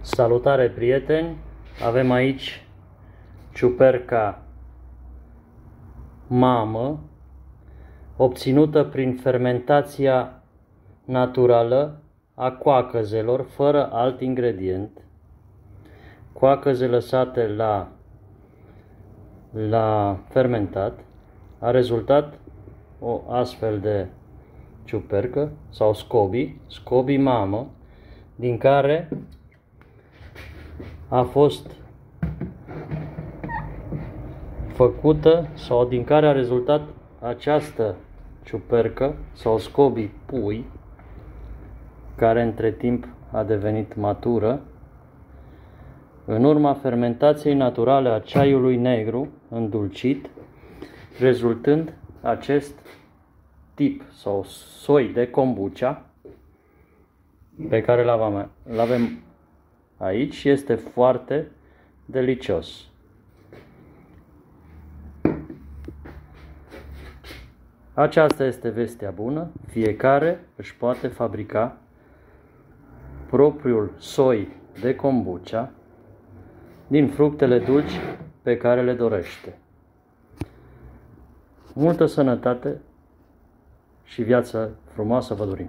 Salutare, prieteni! Avem aici ciuperca mamă, obținută prin fermentația naturală a coacăzelor, fără alt ingredient. Coacăze lăsate la fermentat. A rezultat o astfel de ciupercă sau SCOBY mamă, din care a fost făcută sau din care a rezultat această ciupercă sau SCOBY pui, care între timp a devenit matură în urma fermentației naturale a ceaiului negru îndulcit, rezultând acest tip sau soi de kombucha pe care l-avem aici și este foarte delicios. Aceasta este vestea bună. Fiecare își poate fabrica propriul soi de kombucha din fructele dulci pe care le dorește. Multă sănătate și viață frumoasă vă dorim!